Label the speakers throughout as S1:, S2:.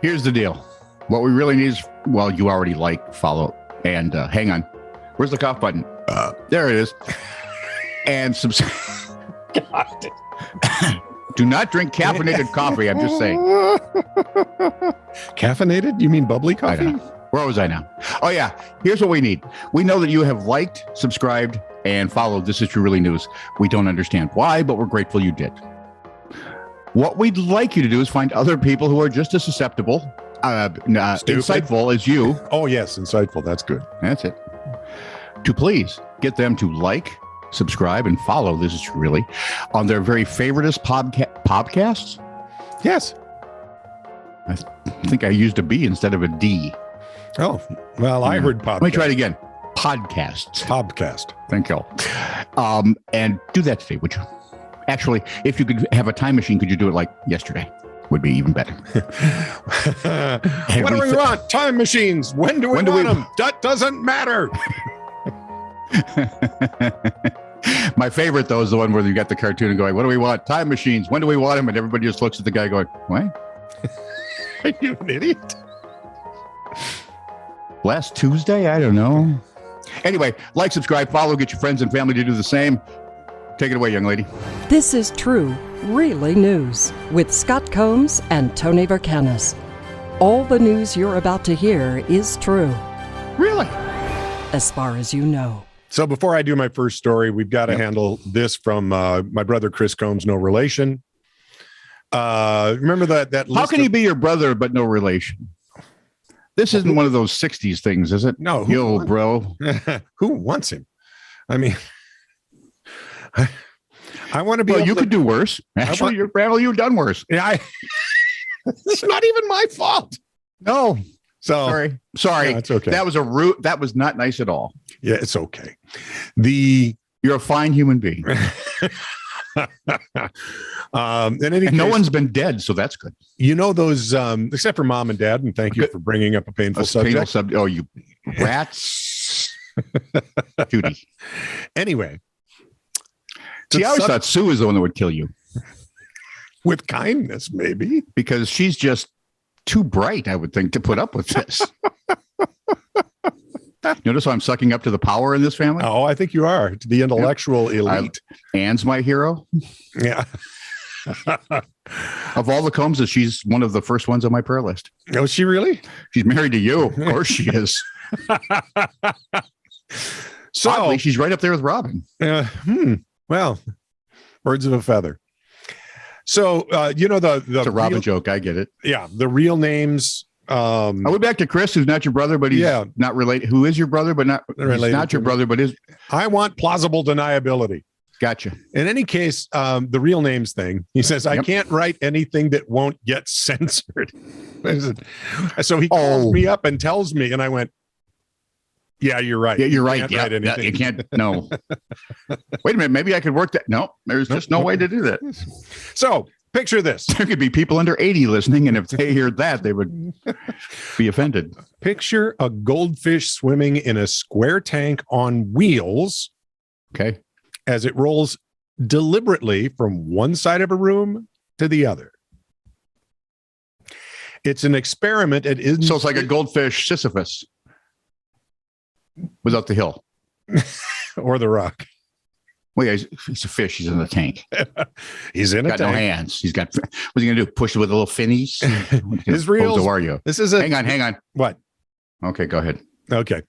S1: Here's the deal. What we really need is, well, you already like, follow, and hang on. Where's the cough button? There it is. And God. Do not drink caffeinated coffee. I'm just saying.
S2: Caffeinated? You mean bubbly coffee?
S1: Where was I now? Oh, yeah. Here's what we need. We know that you have liked, subscribed, and followed This Is True Really News. We don't understand why, but we're grateful you did. What we'd like you to do is find other people who are just as susceptible, insightful as you.
S2: Oh, yes. Insightful. That's good.
S1: That's it. To please get them to like, subscribe, and follow This Is True Really on their very favoriteest podcasts.
S2: Yes.
S1: I think I used a B instead of a D.
S2: Oh, well, I heard podcast.
S1: Let me try it again. Podcasts.
S2: Podcast.
S1: Thank you. And do that today, would you? Actually, if you could have a time machine, could you do it like yesterday? Would be even better.
S2: What do we want? Time machines. When do we want them? That doesn't matter.
S1: My favorite, though, is the one where you got the cartoon and going, what do we want? Time machines. When do we want them? And everybody just looks at the guy going, what?
S2: Are you an idiot?
S1: Last Tuesday? I don't know. Anyway, like, subscribe, follow, get your friends and family to do the same. Take it away, young lady.
S3: This is True, Really News with Scott Combs and Tony Vercanis. All the news you're about to hear is true.
S1: Really?
S2: As
S3: far as you know.
S2: So before I do my first story, we've got to handle this from my brother, Chris Combs, no relation. Remember that list?
S1: How can he be your brother but no relation? This isn't one of those 60s things, is it?
S2: No.
S1: Yo, bro.
S2: Who wants him? I mean, I want to be.
S1: Well, you could do worse. Actually, your family, you've done worse.
S2: Yeah, it's not even my fault.
S1: No.
S2: So
S1: sorry.
S2: No, it's okay.
S1: That was that was not nice at all.
S2: Yeah, it's okay.
S1: You're a fine human being. And no one's been dead, so that's good.
S2: You know those, except for mom and dad, and thank you for bringing up a painful subject.
S1: Oh, you rats. Judy.
S2: Anyway.
S1: See, I always thought Sue is the one that would kill you.
S2: With kindness, maybe.
S1: Because she's just too bright, I would think, to put up with this. Notice how I'm sucking up to the power in this family?
S2: Oh, I think you are. The intellectual elite.
S1: Anne's my hero.
S2: Yeah.
S1: Of all the Combses, she's one of the first ones on my prayer list.
S2: Oh, is she really?
S1: She's married to you. Of course she is. So oddly, she's right up there with Robin.
S2: Well, birds of a feather. So, you know,
S1: it's a Robin joke. I get it.
S2: Yeah. The real names.
S1: Are we back to Chris, who's not your brother, but he's not related? Who is your brother, but not related? He's not your brother, but is.
S2: I want plausible deniability.
S1: Gotcha.
S2: In any case, the real names thing, he says, I can't write anything that won't get censored. So he calls me up and tells me, and I went, yeah, you're right.
S1: Yeah, you're right. Yeah, you can't. No. Wait a minute. Maybe I could work that. No, there's just no way to do that.
S2: So picture this.
S1: There could be people under 80 listening, and if they hear that, they would be offended.
S2: Picture a goldfish swimming in a square tank on wheels.
S1: Okay.
S2: As it rolls deliberately from one side of a room to the other. It's an experiment.
S1: So it's like a goldfish Sisyphus. Without the hill.
S2: Or the rock.
S1: Well, yeah, he's a fish. He's in the tank.
S2: He's in a tank.
S1: No hands. He's got, what's he going to do? Push it with a little finnies?
S2: Israel.
S1: Are you?
S2: This is
S1: hang on.
S2: What?
S1: Okay, go ahead.
S2: Okay.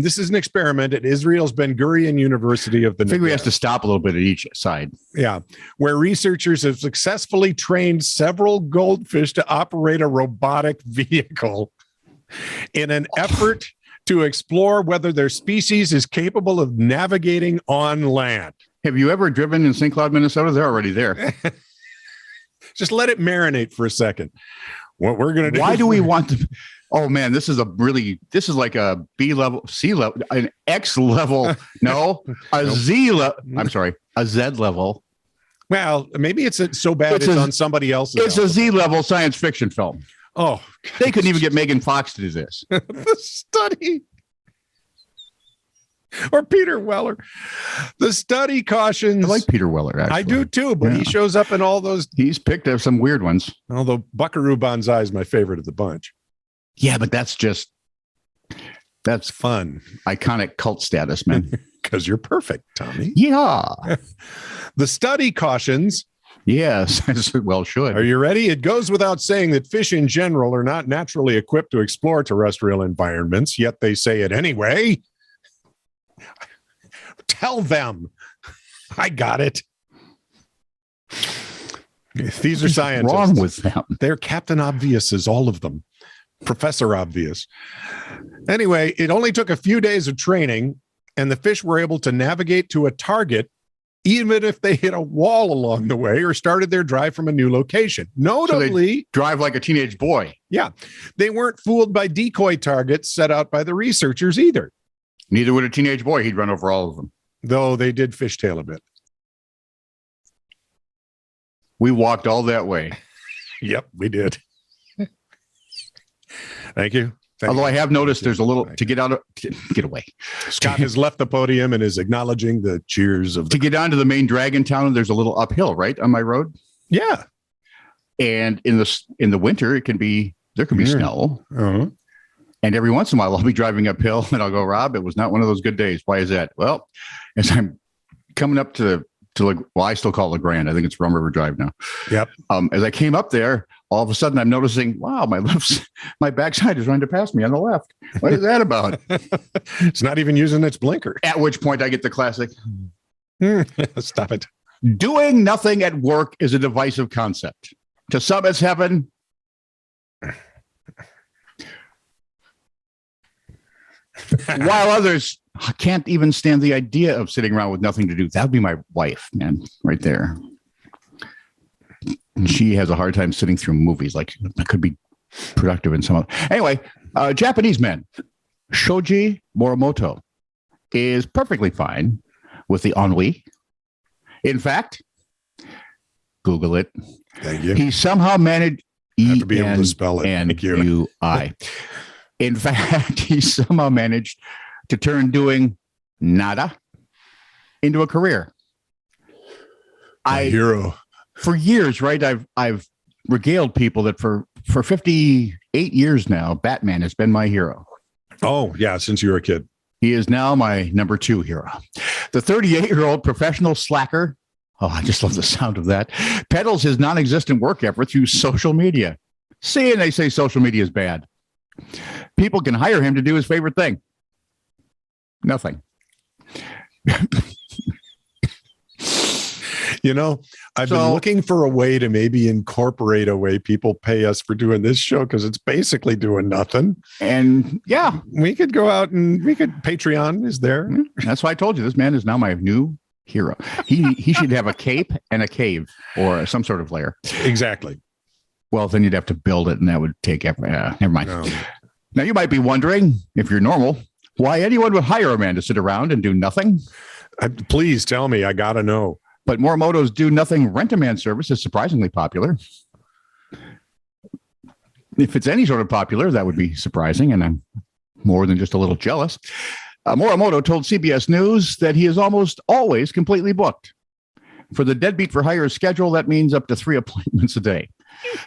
S2: This is an experiment at Israel's Ben Gurion University of the.
S1: I think we have to stop a little bit at each side.
S2: Yeah. Where researchers have successfully trained several goldfish to operate a robotic vehicle in an effort to explore whether their species is capable of navigating on land.
S1: Have you ever driven in St. Cloud, Minnesota? They're already there.
S2: Just let it marinate for a second. What we're going to do.
S1: Why do we want to? Oh man, this is like a B level, C level, an X level. No, a Z level. I'm sorry, a Z level.
S2: Well, maybe it's so bad it's on somebody else's.
S1: It's a Z level science fiction film.
S2: Oh,
S1: they couldn't even get Megan Fox to do this.
S2: The study. Or Peter Weller. The study cautions.
S1: I like Peter Weller, actually.
S2: I do too, but he shows up in all those.
S1: He's picked up some weird ones.
S2: Although Buckaroo Banzai is my favorite of the bunch.
S1: Yeah, but that's
S2: Fun.
S1: iconic cult status, man.
S2: Because you're perfect, Tommy.
S1: Yeah.
S2: The study cautions.
S1: Yes, as it well should.
S2: Are you ready? It goes without saying that fish in general are not naturally equipped to explore terrestrial environments, yet they say it anyway. Tell them. I got it. These are scientists.
S1: What's wrong with them?
S2: They're Captain Obviouses, all of them. Professor Obvious. Anyway, it only took a few days of training, and the fish were able to navigate to a target even if they hit a wall along the way or started their drive from a new location. Notably,
S1: so drive like a teenage boy.
S2: Yeah, they weren't fooled by decoy targets set out by the researchers either.
S1: Neither would a teenage boy. He'd run over all of them.
S2: Though they did fishtail a bit.
S1: We walked all that way.
S2: Yep, we did. Thank you.
S1: Although I have noticed there's a little to get away.
S2: Scott has left the podium and is acknowledging the cheers of
S1: to get onto the main Dragon Town. There's a little uphill, right, on my road.
S2: Yeah,
S1: and in the winter, there can be snow.
S2: Uh-huh.
S1: And every once in a while, I'll be driving uphill, and I'll go, Rob, it was not one of those good days. Why is that? Well, as I'm coming up to I still call it LeGrand. I think it's Rum River Drive now.
S2: Yep.
S1: As I came up there, all of a sudden I'm noticing, wow, my backside is trying to pass me on the left. What is that about?
S2: It's not even using its blinker.
S1: At which point I get the classic.
S2: Stop it.
S1: Doing nothing at work is a divisive concept. To some, it's heaven. While others can't even stand the idea of sitting around with nothing to do. That would be my wife, man, right there. And she has a hard time sitting through movies. Like, that could be productive in some other. Anyway, Japanese man, Shoji Morimoto, is perfectly fine with the ennui. In fact, Google it.
S2: Thank you.
S1: He somehow managed
S2: to be able to spell it.
S1: E-N-U-I. In fact, he somehow managed to turn doing nada into a career.
S2: Hero.
S1: For years, right? I've regaled people that for 58 years now, Batman has been my hero.
S2: Oh, yeah, since you were a kid.
S1: He is now my number 2 hero. The 38-year-old professional slacker, oh, I just love the sound of that, peddles his non-existent work effort through social media. See, and they say social media is bad. People can hire him to do his favorite thing. Nothing.
S2: I've been looking for a way to maybe incorporate a way people pay us for doing this show because it's basically doing nothing.
S1: And yeah,
S2: we could go out and Patreon is there.
S1: That's why I told you this man is now my new hero. He should have a cape and a cave or some sort of lair.
S2: Exactly.
S1: Well, then you'd have to build it, and that would take never mind.
S2: No.
S1: Now, you might be wondering, if you're normal, why anyone would hire a man to sit around and do nothing.
S2: Please tell me. I got to know.
S1: But Morimoto's do nothing rent-a-man service is surprisingly popular. If it's any sort of popular, that would be surprising, and I'm more than just a little jealous. Morimoto told CBS News that he is almost always completely booked. For the Deadbeat for Hire schedule, that means up to 3 appointments a day.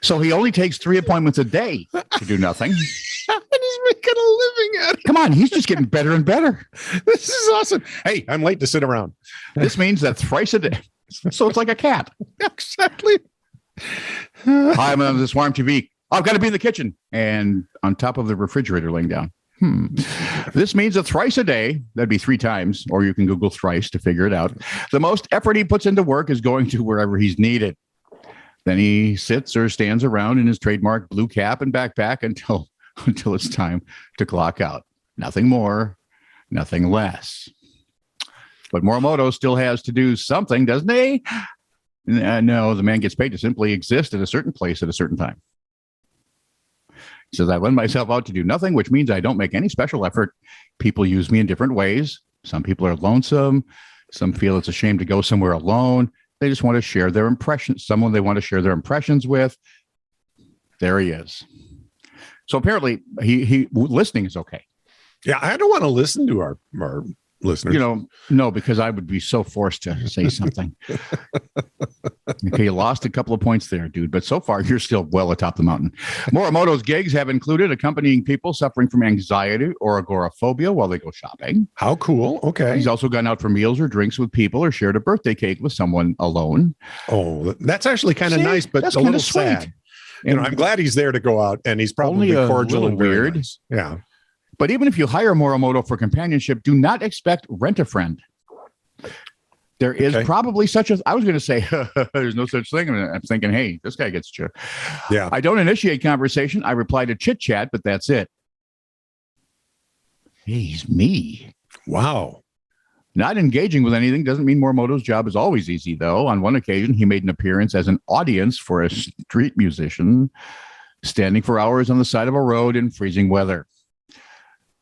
S1: So he only takes 3 appointments a day to do nothing.
S2: And he's making a living at it.
S1: Come on, he's just getting better and better.
S2: This is awesome. Hey, I'm late to sit around.
S1: This means that thrice a day. So it's like a cat.
S2: Exactly.
S1: Hi, I'm on this Warm TV. I've got to be in the kitchen and on top of the refrigerator laying down. This means that thrice a day, that'd be 3 times, or you can Google thrice to figure it out. The most effort he puts into work is going to wherever he's needed. Then he sits or stands around in his trademark blue cap and backpack until it's time to clock out. Nothing more, nothing less. But Morimoto still has to do something, doesn't he? No, the man gets paid to simply exist at a certain place at a certain time. He says, I lend myself out to do nothing, which means I don't make any special effort. People use me in different ways. Some people are lonesome. Some feel it's a shame to go somewhere alone. They just want to share their impressions. Someone they want to share their impressions with. There he is. So apparently he listening is okay.
S2: Yeah, I don't want to listen to our listeners.
S1: No, because I would be so forced to say something. Okay, you lost a couple of points there, dude, but so far you're still well atop the mountain. Morimoto's gigs have included accompanying people suffering from anxiety or agoraphobia while they go shopping.
S2: How cool. Okay.
S1: He's also gone out for meals or drinks with people or shared a birthday cake with someone alone.
S2: Oh, that's actually kind of nice, but
S1: that's
S2: a
S1: kind
S2: little
S1: of sweet.
S2: sad. I'm glad he's there to go out, and he's probably
S1: Only a
S2: cordial
S1: little
S2: and very
S1: weird.
S2: nice. Yeah.
S1: But even if you hire Morimoto for companionship, do not expect rent-a-friend. There is probably such a, I was going to say, there's no such thing. I'm thinking, hey, this guy gets you.
S2: Yeah.
S1: I don't initiate conversation. I reply to chit chat, but that's it. He's me.
S2: Wow.
S1: Not engaging with anything doesn't mean Morimoto's job is always easy, though. On one occasion, he made an appearance as an audience for a street musician, standing for hours on the side of a road in freezing weather.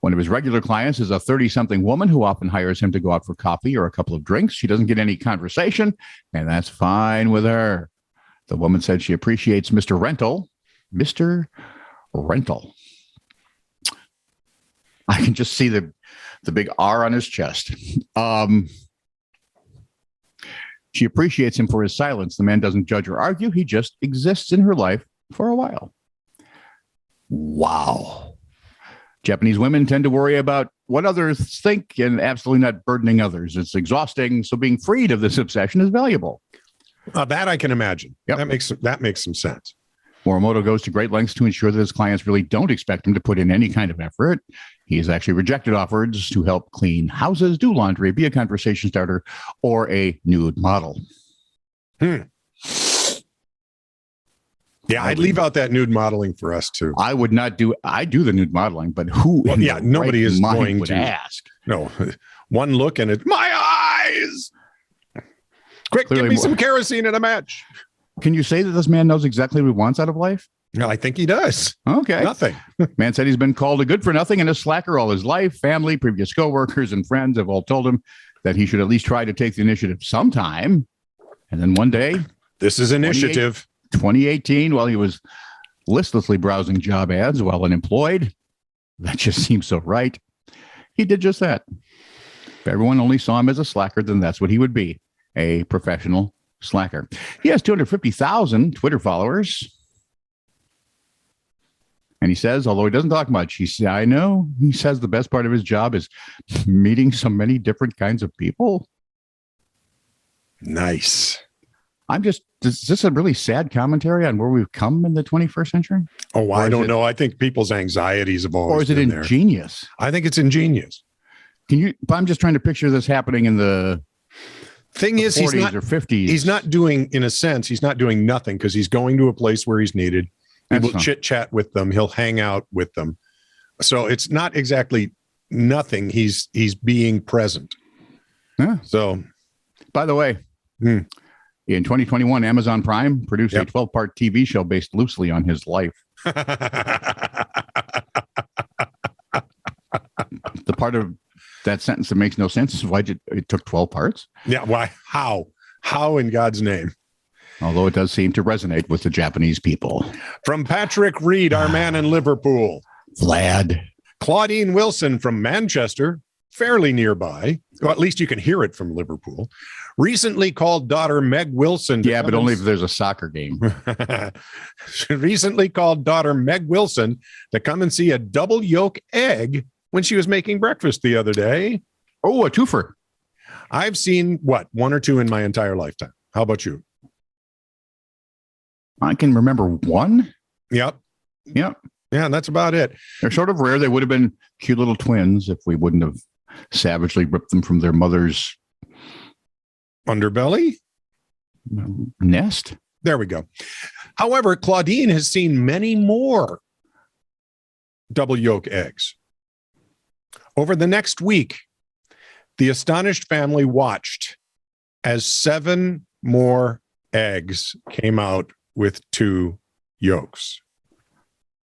S1: One of his regular clients is a 30-something woman who often hires him to go out for coffee or a couple of drinks. She doesn't get any conversation, and that's fine with her. The woman said she appreciates Mr. Rental. Mr. Rental. I can just see the big R on his chest. She appreciates him for his silence. The man doesn't judge or argue. He just exists in her life for a while. Wow. Japanese women tend to worry about what others think and absolutely not burdening others. It's exhausting, so being freed of this obsession is valuable.
S2: That I can imagine.
S1: Yep.
S2: That makes some sense.
S1: Morimoto goes to great lengths to ensure that his clients really don't expect him to put in any kind of effort. He has actually rejected offers to help clean houses, do laundry, be a conversation starter, or a nude model.
S2: Yeah, I'd leave out that nude modeling for us too.
S1: I would not do. I do the nude modeling, but who?
S2: Nobody is going
S1: would
S2: to
S1: ask.
S2: No, one look and it. My eyes. Quick,
S1: Clearly
S2: give me some kerosene and a match.
S1: Can you say that this man knows exactly what he wants out of life?
S2: No, I think he does.
S1: Okay.
S2: Nothing.
S1: Man said he's been called a good for nothing and a slacker all his life. Family, previous coworkers, and friends have all told him that he should at least try to take the initiative sometime. And then one day,
S2: this is initiative.
S1: 2018, while he was listlessly browsing job ads while unemployed, that just seems so right. He did just that. If everyone only saw him as a slacker, then that's what he would be, a professional slacker. He has 250,000 Twitter followers. And he says, although he doesn't talk much, I know, he says the best part of his job is meeting so many different kinds of people.
S2: Nice.
S1: Is this a really sad commentary on where we've come in the 21st century?
S2: Oh, I don't know. I think people's anxieties have always
S1: Or is it
S2: been there.
S1: ingenious?
S2: I think it's ingenious.
S1: I'm just trying to picture this happening in the
S2: thing is,
S1: 40s or 50s.
S2: He's not doing, in a sense, he's not doing nothing because he's going to a place where he's needed. He will chit chat with them. He'll hang out with them. So it's not exactly nothing. He's being present.
S1: Yeah.
S2: So,
S1: by the way, in 2021, Amazon Prime produced a 12-part TV show based loosely on his life. The part of that sentence that makes no sense is why it took 12 parts.
S2: Yeah. Why? How? How in God's name?
S1: Although it does seem to resonate with the Japanese people.
S2: From Patrick Reed, our man in Liverpool.
S1: Vlad.
S2: Claudine Wilson from Manchester, fairly nearby. Well, at least you can hear it from Liverpool. Recently called daughter Meg Wilson.
S1: Yeah, but only if there's a soccer game.
S2: Recently called daughter Meg Wilson to come and see a double yolk egg when she was making breakfast the other day.
S1: Oh, a twofer.
S2: I've seen, one or two in my entire lifetime. How about you?
S1: I can remember one.
S2: Yep.
S1: Yeah,
S2: that's about it.
S1: They're sort of rare. They would have been cute little twins if we wouldn't have savagely ripped them from their mother's
S2: underbelly
S1: nest.
S2: There we go. However, Claudine has seen many more double yolk eggs. Over the next week, the astonished family watched as 7 more eggs came out with 2 yolks.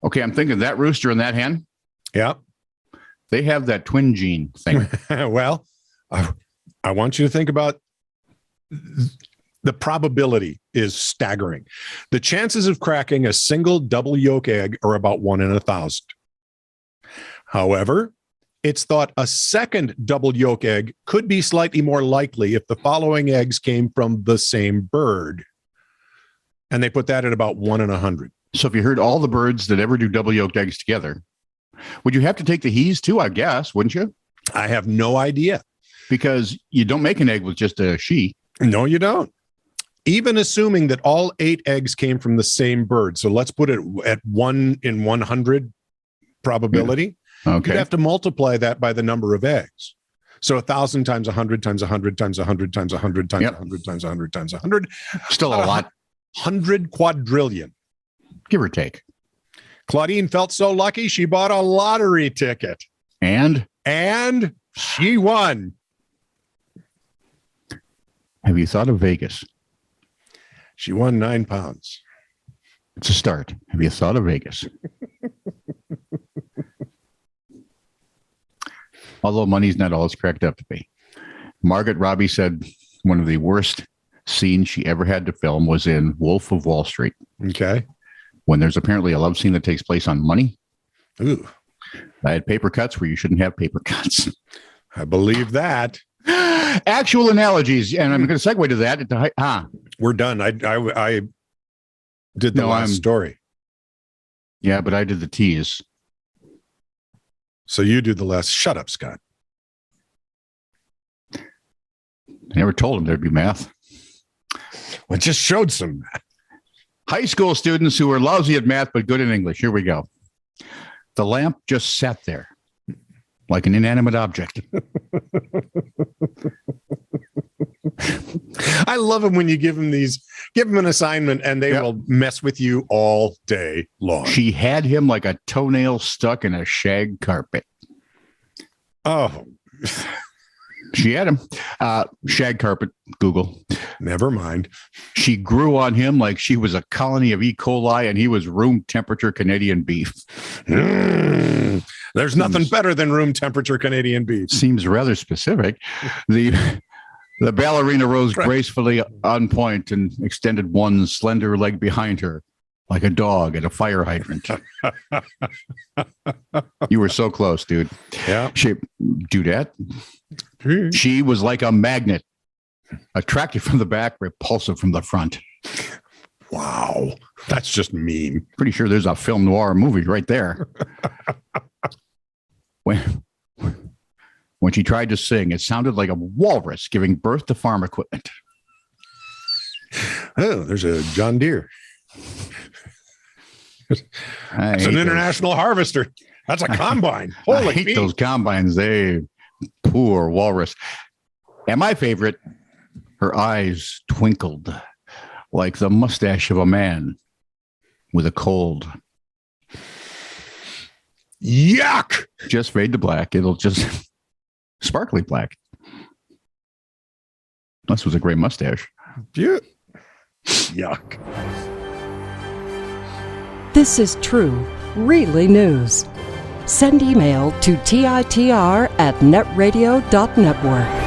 S1: Okay, I'm thinking that rooster and that hen.
S2: Yeah.
S1: They have that twin gene thing.
S2: Well, I want you to think about the probability is staggering. The chances of cracking a single double yolk egg are about 1 in 1,000. However, It's thought a second double yolk egg could be slightly more likely if the following eggs came from the same bird. And they put that at about 1 in 100.
S1: So if you heard all the birds that ever do double yolked eggs together, would you have to take the he's too, I guess, wouldn't you?
S2: I have no idea.
S1: Because you don't make an egg with just a she.
S2: No, you don't. Even assuming that all 8 eggs came from the same bird. So let's put it at 1 in 100 probability.
S1: Okay.
S2: You'd have to multiply that by the number of eggs. So 1,000 times 100 times 100 times 100 times 100 times 100 times 100 times 100.
S1: Still a lot.
S2: 100 quadrillion.
S1: Give or take.
S2: Claudine felt so lucky she bought a lottery ticket.
S1: And
S2: she won.
S1: Have you thought of Vegas?
S2: She won £9.
S1: It's a start. Have you thought of Vegas? Although money's not all it's cracked up to be. Margaret Robbie said one of the worst scenes she ever had to film was in Wolf of Wall Street.
S2: Okay.
S1: When there's apparently a love scene that takes place on money.
S2: Ooh.
S1: I had paper cuts where you shouldn't have paper cuts.
S2: I believe that.
S1: Actual analogies. And I'm going to segue to that.
S2: We're done. I did the last story.
S1: Yeah, but I did the tease.
S2: So you do the last. Shut up, Scott.
S1: I never told him there'd be math.
S2: Well, just showed some math.
S1: High school students who are lousy at math but good in English. Here we go. The lamp just sat there like an inanimate object.
S2: I love them when you give them an assignment and they will mess with you all day long.
S1: She had him like a toenail stuck in a shag carpet.
S2: Oh,
S1: she had him. Shag carpet, Google.
S2: Never mind.
S1: She grew on him like she was a colony of E. coli and he was room temperature Canadian beef.
S2: There's nothing better than room temperature Canadian beef.
S1: Seems rather specific. The ballerina rose gracefully on point and extended one slender leg behind her like a dog at a fire hydrant. You were so close, dude.
S2: Yeah.
S1: Dudette. She was like a magnet. Attractive from the back, repulsive from the front.
S2: Wow. That's just mean.
S1: Pretty sure there's a film noir movie right there. When she tried to sing, it sounded like a walrus giving birth to farm equipment.
S2: Oh, there's a John Deere. It's an international harvester. That's a combine. Holy
S1: I hate those combines. They poor walrus. And my favorite, her eyes twinkled like the mustache of a man with a cold.
S2: Yuck!
S1: Just fade to black. It'll just sparkly black. This was a great mustache.
S2: Yeah. Yuck.
S3: This is true, really news. Send email to TiTR@netradio.network.